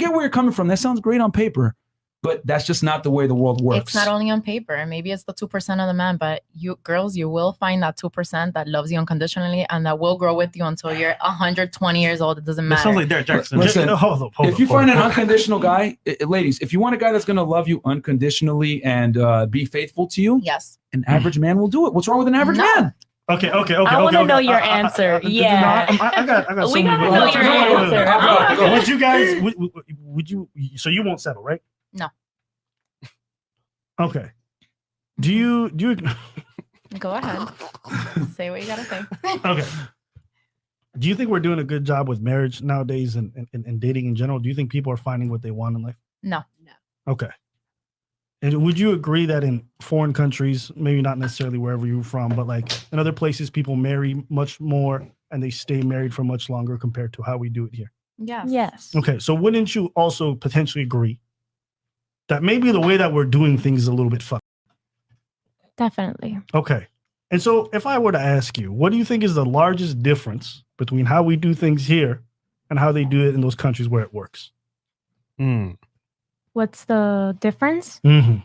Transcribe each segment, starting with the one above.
get where you're coming from. That sounds great on paper, but that's just not the way the world works. It's not only on paper. Maybe it's the 2% of the man, but you girls, you will find that 2% that loves you unconditionally and that will grow with you until you're 120 years old. It doesn't matter. That sounds like Derek Jackson. Listen, if you find an unconditional guy, ladies, if you want a guy that's going to love you unconditionally and be faithful to you, yes, an average man will do it. What's wrong with an average man? Okay. I want to know your answer. Yeah. I got we so gotta know your answer. Would you guys, would you, so you won't settle, right? No. Okay. Do you go ahead. Say what you gotta say. Okay. Do you think we're doing a good job with marriage nowadays and dating in general? Do you think people are finding what they want in life? No. Okay. And would you agree that in foreign countries, maybe not necessarily wherever you're from, but like in other places, people marry much more and they stay married for much longer compared to how we do it here? Yes. Okay. So wouldn't you also potentially agree that maybe the way that we're doing things is a little bit fucked? Definitely. Okay. And so if I were to ask you, what do you think is the largest difference between how we do things here and how they do it in those countries where it works? What's the difference? Mm-hmm.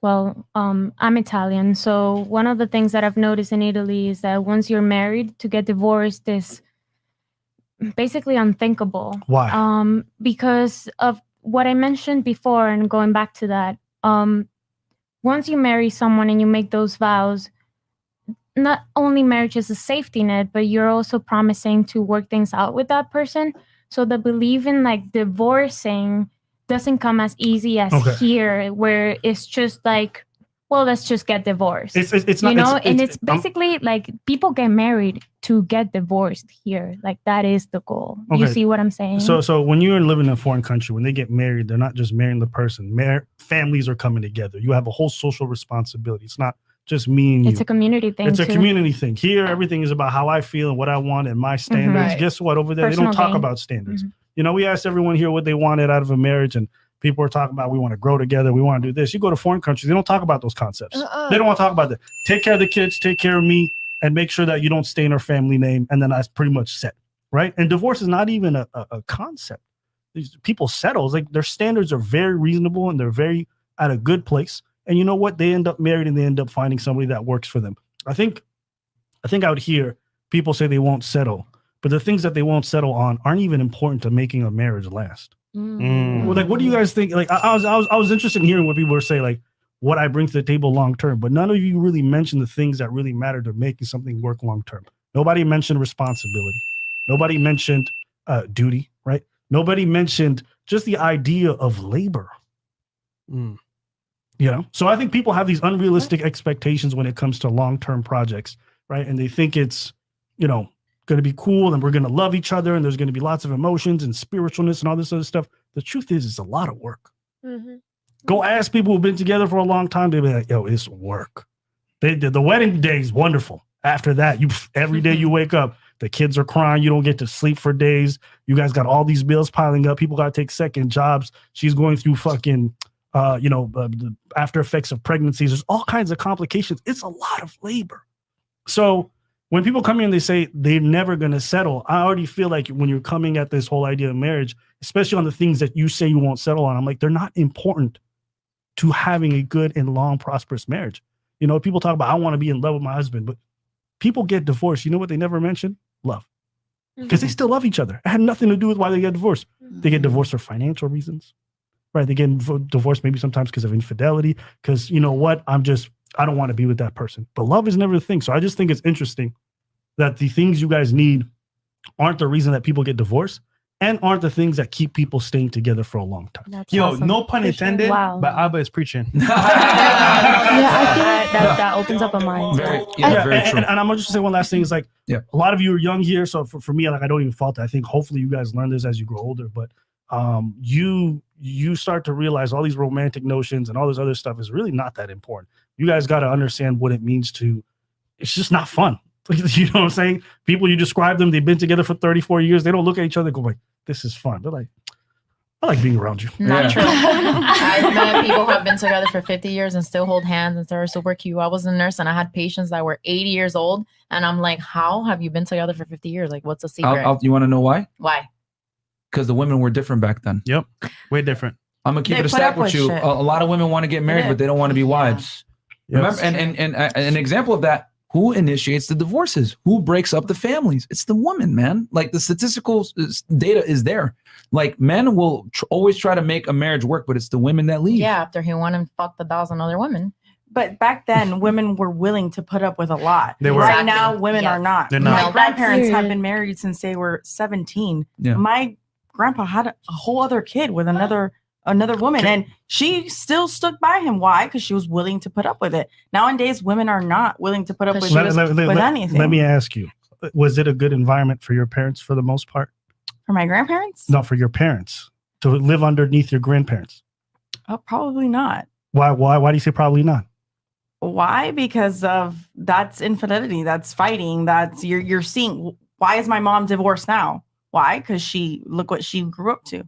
Well, I'm Italian. So one of the things that I've noticed in Italy is that once you're married, to get divorced is basically unthinkable. Why? Because of what I mentioned before, and going back to that, once you marry someone and you make those vows, not only marriage is a safety net, but you're also promising to work things out with that person. So the belief in like divorcing doesn't come as easy as here, where it's just like, well, let's just get divorced. It's not, it's basically like people get married to get divorced here. Like that is the goal. Okay. You see what I'm saying? So when you're living in a foreign country, when they get married, they're not just marrying the person. Families are coming together. You have a whole social responsibility. It's not just me and you. It's a community thing. It's a community thing. Here, everything is about how I feel and what I want and my standards. Right. Guess what? Over there, they don't talk about standards. You know, we asked everyone here what they wanted out of a marriage, and people are talking about we want to grow together, we want to do this. You go to foreign countries, they don't talk about those concepts. They don't want to talk about that. Take care of the kids, take care of me, and make sure that you don't stain our family name, and then that's pretty much set, right? And divorce is not even a concept. These people settle. It's like their standards are very reasonable and they're very at a good place. And you know what? They end up married and they end up finding somebody that works for them. I think out here, people say they won't settle, but the things that they won't settle on aren't even important to making a marriage last. Well, like, what do you guys think? Like, I was interested in hearing what people were saying, like what I bring to the table long term, but none of you really mentioned the things that really matter to making something work long term. Nobody mentioned responsibility. Nobody mentioned duty, right? Nobody mentioned just the idea of labor. You know, so I think people have these unrealistic expectations when it comes to long term projects, right? And they think it's, you know, going to be cool and we're going to love each other and there's going to be lots of emotions and spiritualness and all this other stuff. The truth is, it's a lot of work. Go ask people who've been together for a long time. They'll be like, yo, it's work. The wedding day is wonderful. After that, every day you wake up, the kids are crying. You don't get to sleep for days. You guys got all these bills piling up. People got to take second jobs. She's going through fucking, the after effects of pregnancies. There's all kinds of complications. It's a lot of labor. So when people come here and they say they're never going to settle, I already feel like when you're coming at this whole idea of marriage, especially on the things that you say you won't settle on, I'm like, they're not important to having a good and long, prosperous marriage. You know, people talk about, I want to be in love with my husband, but people get divorced. You know what they never mention? Love. Because they still love each other. It had nothing to do with why they get divorced. They get divorced for financial reasons, right? They get divorced maybe sometimes because of infidelity, because you know what? I don't want to be with that person. But love is never the thing. So I just think it's interesting that the things you guys need aren't the reason that people get divorced and aren't the things that keep people staying together for a long time. That's Yo, awesome. no pun intended, but Abba is preaching. Yeah, I feel like that opens up a mind. Very true. And I'm just say one last thing is like, a lot of you are young here. So for me, like, I don't even fault it. I think hopefully you guys learn this as you grow older, but you start to realize all these romantic notions and all this other stuff is really not that important. You guys got to understand what it means it's just not fun. You know what I'm saying? People, you describe them, they've been together for 34 years. They don't look at each other and go like, this is fun. They're like, I like being around you. Not true. I've met people who have been together for 50 years and still hold hands and are super cute. I was a nurse and I had patients that were 80 years old. And I'm like, how have you been together for 50 years? Like, what's the secret? You want to know why? Why? because the women were different back then. Yep. Way different. I'm gonna keep They it a put stack up with with you. shit. A lot of women want to get married, but they don't want to be wives. Remember, and an example of that, who initiates the divorces? Who breaks up the families? It's the woman, man. Like the statistical data is there. Like men will always try to make a marriage work, but it's the women that leave. Yeah, after he went and fucked 1,000 other women. But back then, women were willing to put up with a lot. They were. Right Exactly. now, women Yeah. are not. They're not. My grandparents have Period. been married since they were 17. Yeah. My grandpa had a whole other kid with another woman, and she still stuck by him. Why? Because she was willing to put up with it. Nowadays, women are not willing to put up with anything. Let me ask you, was it a good environment for your parents for the most part? For my grandparents? No, for your parents to live underneath your grandparents. Oh, probably not. Why do you say probably not? Why? Because of that's infidelity, that's fighting, that's you're seeing. Why is my mom divorced now? Why? Because look what she grew up to.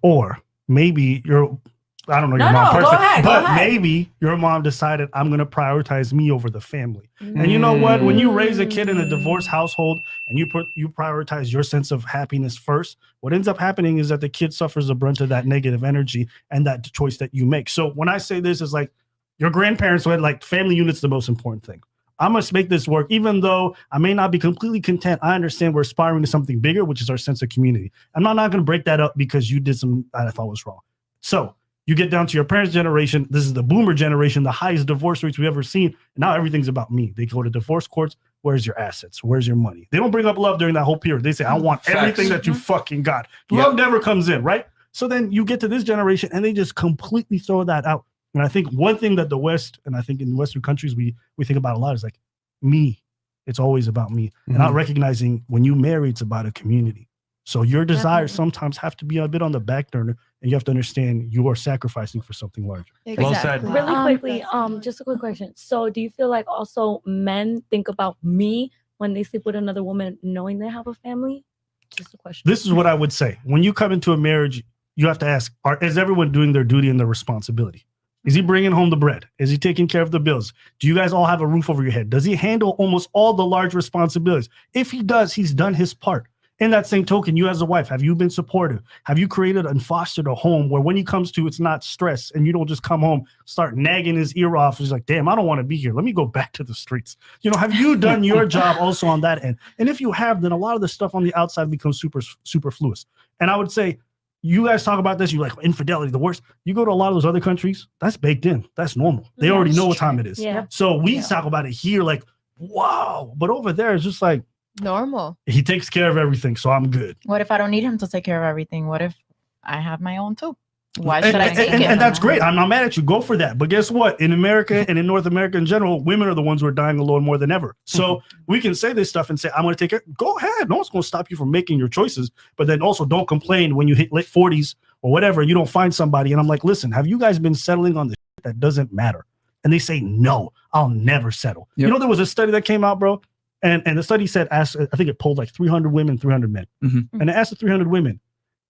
Or maybe I don't know your mom go personally, ahead, but go ahead. maybe your mom decided I'm going to prioritize me over the family. And you know what? When you raise a kid in a divorced household and you prioritize your sense of happiness first, what ends up happening is that the kid suffers the brunt of that negative energy and that choice that you make. So when I say this is like your grandparents went like family unit's the most important thing. I must make this work, even though I may not be completely content. I understand we're aspiring to something bigger, which is our sense of community. I'm not going to break that up because you did something I thought was wrong. So you get down to your parents' generation. This is the boomer generation, the highest divorce rates we've ever seen. And now everything's about me. They go to divorce courts. Where's your assets? Where's your money? They don't bring up love during that whole period. They say, I want everything that you fucking got. Love never comes in, right? So then you get to this generation and they just completely throw that out. And I think one thing that the West, and I think in Western countries, we think about a lot is like me. It's always about me. And not recognizing when you marry, it's about a community. So your desires sometimes have to be a bit on the back burner, and you have to understand you are sacrificing for something larger. Well said. Really quickly, just a quick question. So do you feel like also men think about me when they sleep with another woman knowing they have a family? Just a question. This is what I would say. When you come into a marriage, you have to ask, is everyone doing their duty and their responsibility? Is he bringing home the bread? Is he taking care of the bills? Do you guys all have a roof over your head? Does he handle almost all the large responsibilities? If he does, he's done his part. In that same token, you as a wife, have you been supportive? Have you created and fostered a home where when he comes to, it's not stress and you don't just come home, start nagging his ear off. He's like, damn, I don't want to be here. Let me go back to the streets. You know, have you done your job also on that end? And if you have, then a lot of the stuff on the outside becomes superfluous. And I would say, you guys talk about this, you like infidelity, the worst. You go to a lot of those other countries, that's baked in. That's normal. They already know what time it is. Yeah. So we talk about it here like, wow. But over there, it's just like, normal. he takes care of everything, so I'm good. What if I don't need him to take care of everything? What if I have my own too? Why should I take it? And that's great. I'm not mad at you. Go for that. But guess what? In America and in North America in general, women are the ones who are dying alone more than ever. So we can say this stuff and say, I'm going to take it. Go ahead. No one's going to stop you from making your choices. But then also don't complain when you hit late 40s or whatever, you don't find somebody. And I'm like, listen, have you guys been settling on the shit that doesn't matter? And they say, no, I'll never settle. Yep. You know, there was a study that came out, bro. And the study said, I think it polled like 300 women, 300 men. And it asked the 300 women,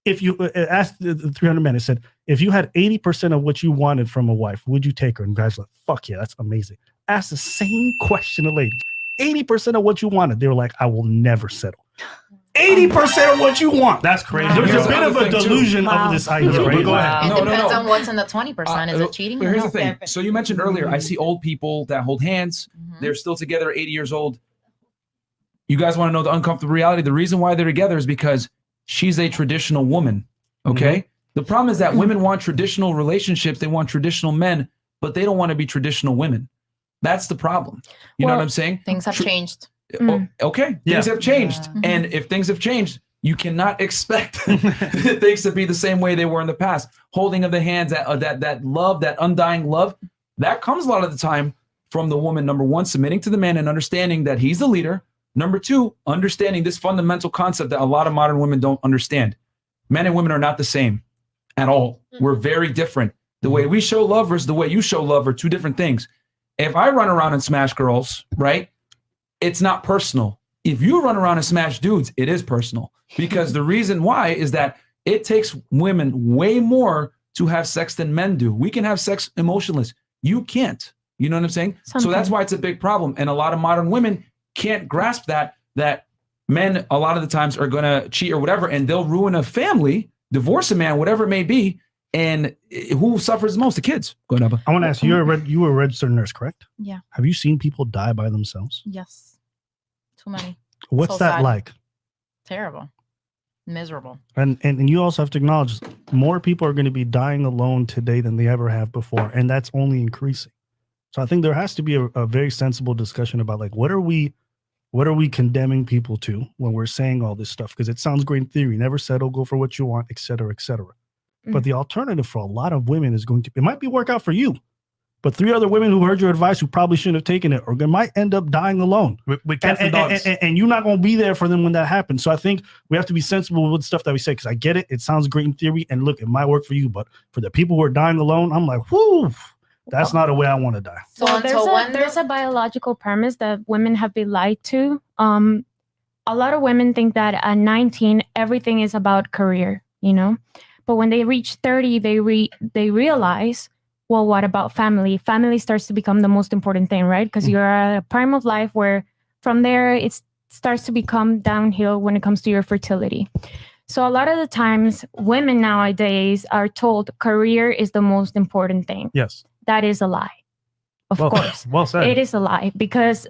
if you asked the 300 men, it said, if you had 80% of what you wanted from a wife, would you take her? And guys were like, fuck yeah, that's amazing. Ask the same question to ladies. 80% of what you wanted. They were like, I will never settle. 80% of what you want. That's crazy. There's a bit of a delusion of this idea. Right? Go ahead. It depends on what's in the 20%. Is it cheating? But here's the thing. So you mentioned earlier, I see old people that hold hands. They're still together, 80 years old. You guys want to know the uncomfortable reality? The reason why they're together is because she's a traditional woman. Okay. The problem is that women want traditional relationships. They want traditional men, but they don't want to be traditional women. That's the problem. You know what I'm saying? Things have changed. Okay. Things have changed. And if things have changed, you cannot expect things to be the same way they were in the past. Holding of the hands, that love, that undying love, that comes a lot of the time from the woman, number one, submitting to the man and understanding that he's the leader. Number two, understanding this fundamental concept that a lot of modern women don't understand. Men and women are not the same at all. We're very different. The way we show love versus the way you show love are two different things. If I run around and smash girls, right, it's not personal. If you run around and smash dudes, it is personal. Because the reason why is that it takes women way more to have sex than men do. We can have sex emotionless. You can't. You know what I'm saying? So that's why it's a big problem. And a lot of modern women can't grasp that men a lot of the times are going to cheat or whatever, and they'll ruin a family, divorce a man, whatever it may be. And who suffers the most? The kids. Go ahead, Abba. I want to ask you, you were a registered nurse, correct? Yeah. Have you seen people die by themselves? Yes. Too many. What's So that sad. like? Terrible. Miserable. And you also have to acknowledge more people are going to be dying alone today than they ever have before. And that's only increasing. So I think there has to be a very sensible discussion about like, what are we condemning people to when we're saying all this stuff? Because it sounds great in theory. Never settle, go for what you want, et cetera, et cetera. But the alternative for a lot of women is going to, it might be work out for you, but 3 other women who heard your advice who probably shouldn't have taken it, or they might end up dying alone. With cats and dogs. And you're not going to be there for them when that happens. So I think we have to be sensible with the stuff that we say, because I get it. It sounds great in theory. And look, it might work for you. But for the people who are dying alone, I'm like, whoo, that's not a way I want to die. So there's a biological premise that women have been lied to. A lot of women think that at 19, everything is about career, you know? But when they reach 30, they realize, well, what about family? Family starts to become the most important thing, right? Because you're at a prime of life where from there, it starts to become downhill when it comes to your fertility. So a lot of the times, women nowadays are told career is the most important thing. Yes. That is a lie. Of course. Well said. It is a lie because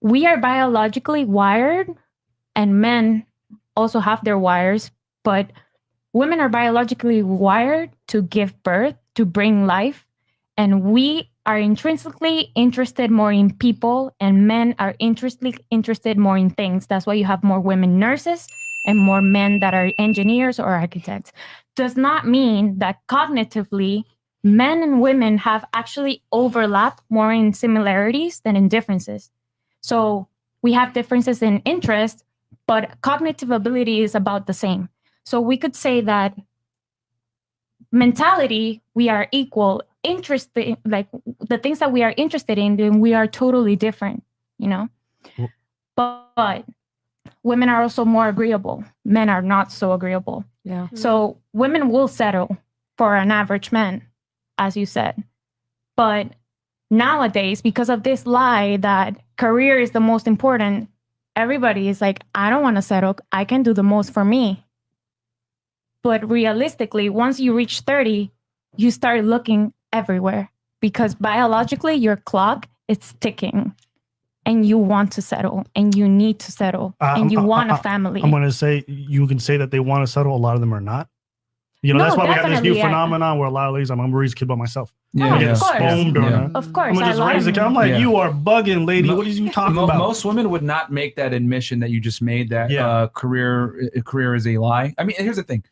we are biologically wired, and men also have their wires, but women are biologically wired to give birth, to bring life, and we are intrinsically interested more in people, and men are intrinsically interested more in things. That's why you have more women nurses and more men that are engineers or architects. Does not mean that cognitively men and women have actually overlapped more in similarities than in differences. So we have differences in interest, but cognitive ability is about the same. So we could say that mentality, we are equal. Interested, like the things that we are interested in, then we are totally different, you know? But women are also more agreeable. Men are not so agreeable. Yeah. So women will settle for an average man, as you said. But nowadays, because of this lie that career is the most important, everybody is like, I don't want to settle. I can do the most for me. But realistically, once you reach 30, you start looking everywhere because biologically your clock is ticking and you want to settle and you need to settle and you want a family. I'm going to say, you can say that they want to settle. A lot of them are not. You know, No, that's why we have this new definitely, yeah. phenomenon where a lot of ladies, I'm a raised kid by myself. Yeah, of yeah. course. Spooned or Yeah. Of course. I'm going to just raise a kid. I'm like, you are bugging, lady. What are you talking about? Most women would not make that admission that you just made, that career is a lie. I mean, here's the thing.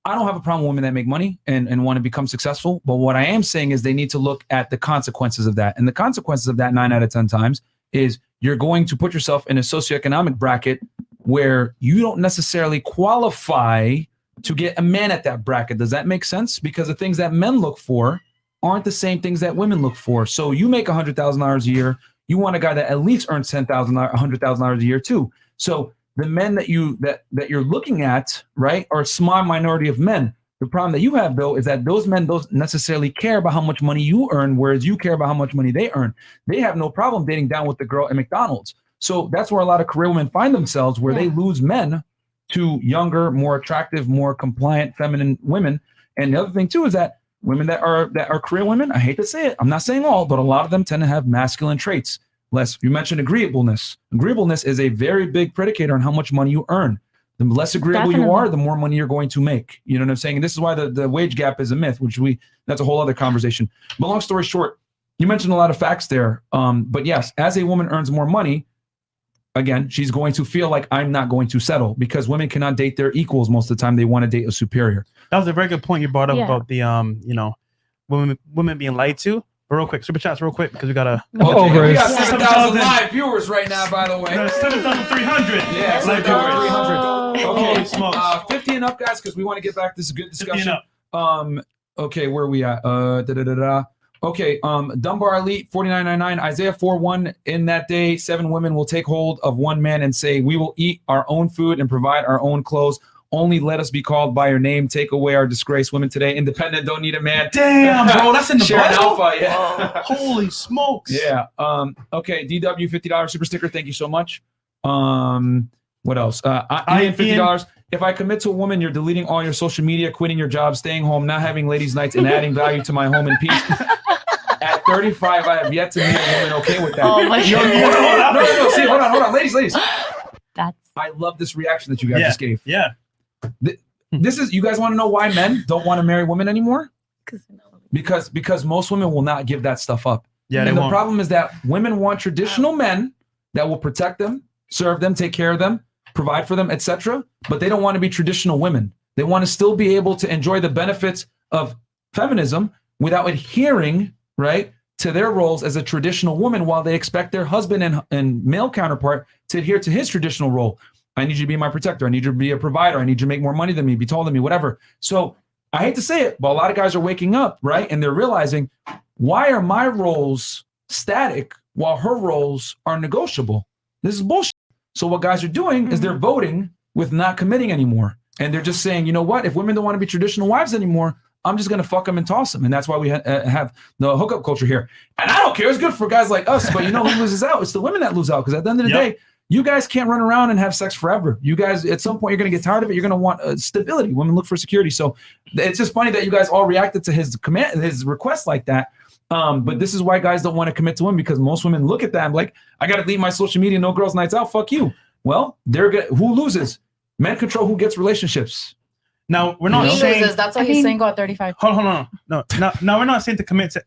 I don't have a problem with women that make money and want to become successful. But what I am saying is they need to look at the consequences of that. And the consequences of that 9 out of 10 times is you're going to put yourself in a socioeconomic bracket where you don't necessarily qualify to get a man at that bracket. Does that make sense? Because the things that men look for aren't the same things that women look for. So you make $100,000 a year. You want a guy that at least earns $10,000, $100,000 a year too. So the men that you're looking at, right, are a small minority of men. The problem that you have, though, is that those men don't necessarily care about how much money you earn, whereas you care about how much money they earn. They have no problem dating down with the girl at McDonald's. So that's where a lot of career women find themselves, where they lose men to younger, more attractive, more compliant, feminine women. And the other thing, too, is that women that are career women, I hate to say it, I'm not saying all, but a lot of them tend to have masculine traits. You mentioned agreeableness. Agreeableness is a very big predicator on how much money you earn. The less agreeable you are, the more money you're going to make. You know what I'm saying? And this is why the wage gap is a myth, that's a whole other conversation. But long story short, you mentioned a lot of facts there. But yes, as a woman earns more money, again, she's going to feel like I'm not going to settle, because women cannot date their equals most of the time. They want to date a superior. That was a very good point you brought up about the women being lied to. But real quick, super chats real quick, because we gotta. We got 7,000 live viewers right now, by the way. 7,300. Yeah, 7,300. Okay, smokes. 50 and up, guys, because we want to get back. This is a good discussion. 50 and up. Okay, where are we at? Okay, Dunbar Elite 49.99, Isaiah 4:1. In that day, 7 women will take hold of one man and say, "We will eat our own food and provide our own clothes. Only let us be called by your name. Take away our disgrace. Women today, independent, don't need a man." Damn, bro, that's in the Sharon Bible? Alpha, yeah. Holy smokes. Yeah. Okay, DW $50 super sticker. Thank you so much. What else? Ian, $50. If I commit to a woman, you're deleting all your social media, quitting your job, staying home, not having ladies' nights, and adding value to my home in peace. At 35, I have yet to meet a woman okay with that. Oh my God. No. See, hold on. Ladies. That's. I love this reaction that you guys just gave. Yeah. This is, you guys want to know why men don't want to marry women anymore? Because most women will not give that stuff up. Yeah, and the problem is that women want traditional men that will protect them, serve them, take care of them, provide for them, etc. But they don't want to be traditional women. They want to still be able to enjoy the benefits of feminism without adhering, right, to their roles as a traditional woman, while they expect their husband and male counterpart to adhere to his traditional role. I need you to be my protector. I need you to be a provider. I need you to make more money than me, be taller than me, whatever. So I hate to say it, but a lot of guys are waking up, right? And they're realizing, why are my roles static while her roles are negotiable? This is bullshit. So what guys are doing is they're voting with not committing anymore. And they're just saying, you know what? If women don't want to be traditional wives anymore, I'm just going to fuck them and toss them. And that's why we have the hookup culture here. And I don't care. It's good for guys like us. But you know who loses out? It's the women that lose out. Because at the end of the day, you guys can't run around and have sex forever. You guys, at some point, you're going to get tired of it. You're going to want stability. Women look for security. So it's just funny that you guys all reacted to his request like that. But this is why guys don't want to commit to women, because most women look at that and like, I got to leave my social media, no girls' nights out. Fuck you. Well, who loses? Men control who gets relationships. Now we're not He saying loses. That's why he's single at 35. Hold on. No, we're not saying to commit to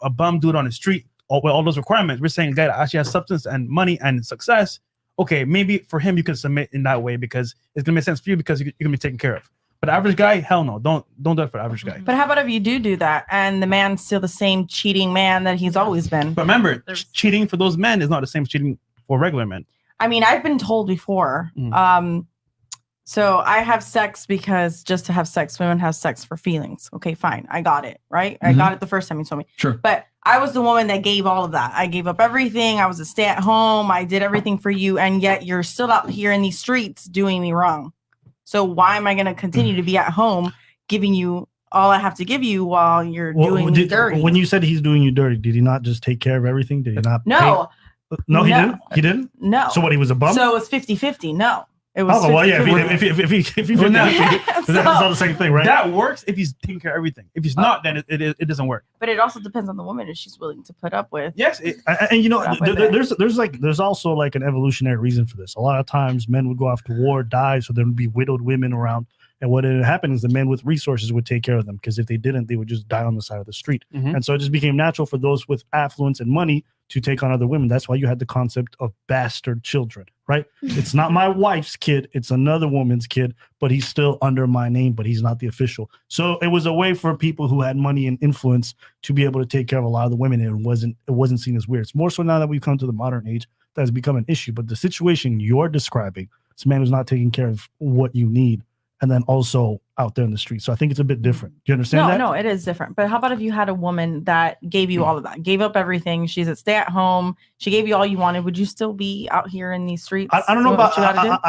a bum dude on the street with all those requirements. We're saying a guy that actually has substance and money and success. Okay, maybe for him you can submit in that way because it's gonna make sense for you because you're gonna be taken care of. But the average guy, hell no, don't do it for the average guy. But how about if you do that and the man's still the same cheating man that he's always been? But remember, cheating for those men is not the same as cheating for regular men. I mean, I've been told before. So I have sex because just to have sex, women have sex for feelings. Okay, fine. I got it, right? I got it the first time you told me. Sure. But I was the woman that gave all of that. I gave up everything. I was a stay-at-home. I did everything for you. And yet you're still out here in these streets doing me wrong. So why am I going to continue to be at home giving you all I have to give you while you're doing me dirty? When you said he's doing you dirty, did he not just take care of everything? Did he not? No. No, he didn't? He didn't? No. So what, he was a bum? So it was 50-50. No. It was well, yeah. 50-50. If he that's not the same thing, right? That works if he's taking care of everything. If he's not, then it doesn't work. But it also depends on the woman if she's willing to put up with. Yes, and you know, there's also like an evolutionary reason for this. A lot of times, men would go off to war, die, so there would be widowed women around. And what had happened is the men with resources would take care of them, because if they didn't, they would just die on the side of the street. And so it just became natural for those with affluence and money to take on other women. That's why you had the concept of bastard children, right? It's not my wife's kid, it's another woman's kid, but he's still under my name, but he's not the official. So it was a way for people who had money and influence to be able to take care of a lot of the women, and it wasn't seen as weird. It's more so now that we've come to the modern age that has become an issue. But the situation you're describing, this man who's not taking care of what you need, and then also out there in the street. So I think it's a bit different. Do you understand that? No, it is different. But how about if you had a woman that gave you all of that, gave up everything? She's a stay-at-home. She gave you all you wanted. Would you still be out here in these streets? I don't know about.